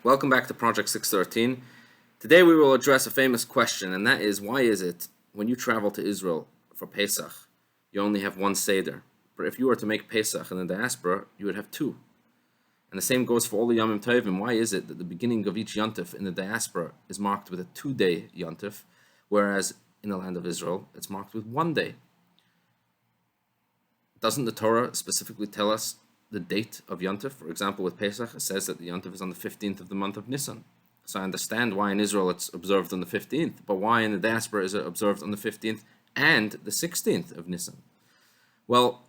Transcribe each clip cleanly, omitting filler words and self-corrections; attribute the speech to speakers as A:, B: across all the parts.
A: Welcome back to Project 613. Today we will address a famous question, and that is, why is it when you travel to Israel for Pesach, you only have one Seder? But if you were to make Pesach in the diaspora, you would have two. And the same goes for all the Yom Tovim. Why is it that the beginning of each Yomtov in the diaspora is marked with a 2-day Yomtov, whereas in the land of Israel, it's marked with 1 day? Doesn't the Torah specifically tell us the date of Yomtov? For example, with Pesach, it says that the Yomtov is on the 15th of the month of Nisan. So I understand why in Israel it's observed on the 15th, but why in the diaspora is it observed on the 15th and the 16th of Nisan? Well,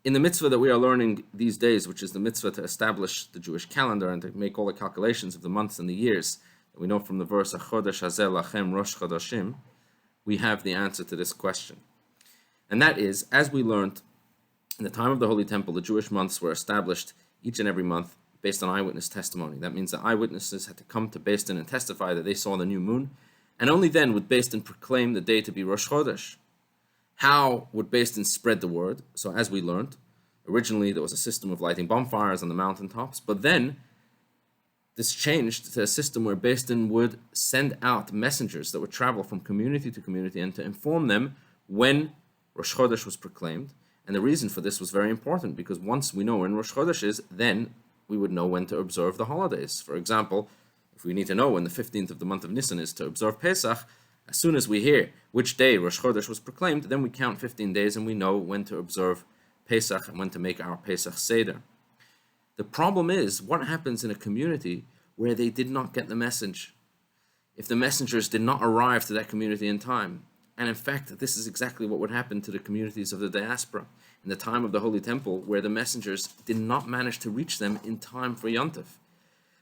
A: in the mitzvah that we are learning these days, which is the mitzvah to establish the Jewish calendar and to make all the calculations of the months and the years, that we know from the verse, HaChodesh Hazeh Lachem Rosh Chodashim, we have the answer to this question. And that is, as we learned, in the time of the Holy Temple, the Jewish months were established each and every month based on eyewitness testimony. That means that eyewitnesses had to come to Beis Din and testify that they saw the new moon, and only then would Beis Din proclaim the day to be Rosh Chodesh. How would Beis Din spread the word? So as we learned, originally there was a system of lighting bonfires on the mountaintops, but then this changed to a system where Beis Din would send out messengers that would travel from community to community and to inform them when Rosh Chodesh was proclaimed. And the reason for this was very important, because once we know when Rosh Chodesh is, then we would know when to observe the holidays. For example, if we need to know when the 15th of the month of Nisan is to observe Pesach, as soon as we hear which day Rosh Chodesh was proclaimed, then we count 15 days and we know when to observe Pesach and when to make our Pesach Seder. The problem is, what happens in a community where they did not get the message? If the messengers did not arrive to that community in time? And in fact, this is exactly what would happen to the communities of the diaspora in the time of the Holy Temple, where the messengers did not manage to reach them in time for Yomtov.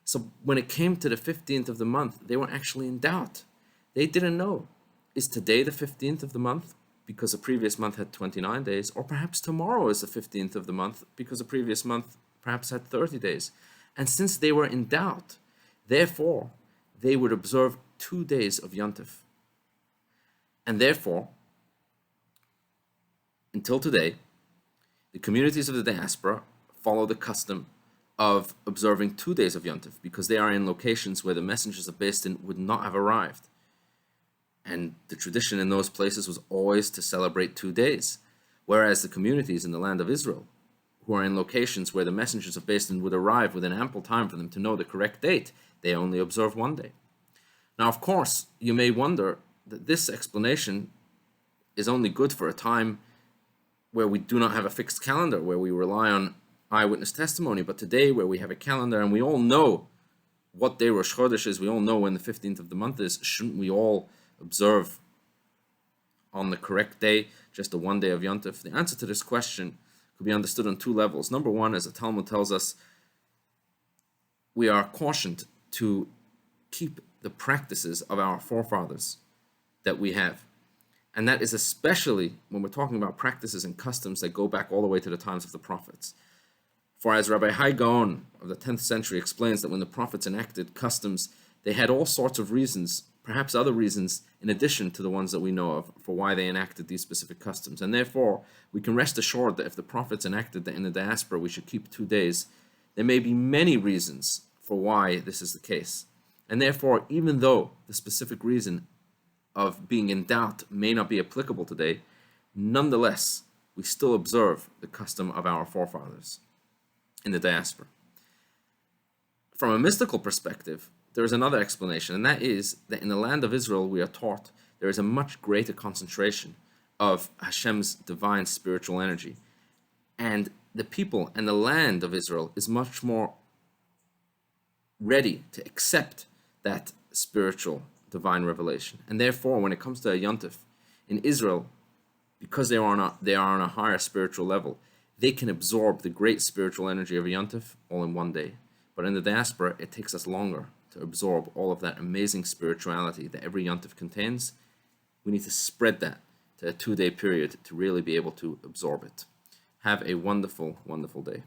A: So when it came to the 15th of the month, they were actually in doubt. They didn't know, is today the 15th of the month because the previous month had 29 days, or perhaps tomorrow is the 15th of the month because the previous month perhaps had 30 days. And since they were in doubt, therefore, they would observe 2 days of Yomtov. And therefore, until today, the communities of the diaspora follow the custom of observing 2 days of Yomtov because they are in locations where the messengers of Beis Din would not have arrived. And the tradition in those places was always to celebrate 2 days, whereas the communities in the land of Israel, who are in locations where the messengers of Beis Din would arrive within ample time for them to know the correct date, they only observe 1 day. Now, of course, you may wonder that this explanation is only good for a time where we do not have a fixed calendar, where we rely on eyewitness testimony. But today, where we have a calendar and we all know what day Rosh Chodesh is, we all know when the 15th of the month is, shouldn't we all observe on the correct day, just the 1 day of Yomtov? The answer to this question could be understood on 2 levels. Number one, as the Talmud tells us, we are cautioned to keep the practices of our forefathers that we have. And that is especially when we're talking about practices and customs that go back all the way to the times of the prophets. For as Rabbi Hai Gaon of the 10th century explains, that when the prophets enacted customs, they had all sorts of reasons, perhaps other reasons, in addition to the ones that we know of, for why they enacted these specific customs. And therefore, we can rest assured that if the prophets enacted that in the diaspora we should keep 2 days, there may be many reasons for why this is the case. And therefore, even though the specific reason of being in doubt may not be applicable today, nonetheless, we still observe the custom of our forefathers in the diaspora. From a mystical perspective, there is another explanation, and that is that in the land of Israel, we are taught there is a much greater concentration of Hashem's divine spiritual energy. And the people and the land of Israel is much more ready to accept that spiritual divine revelation. And therefore, when it comes to a Yomtov in Israel, because they are on a higher spiritual level, they can absorb the great spiritual energy of a Yomtov all in 1 day. But in the diaspora, it takes us longer to absorb all of that amazing spirituality that every Yomtov contains. We need to spread that to a 2-day period to really be able to absorb it. Have a wonderful, wonderful day.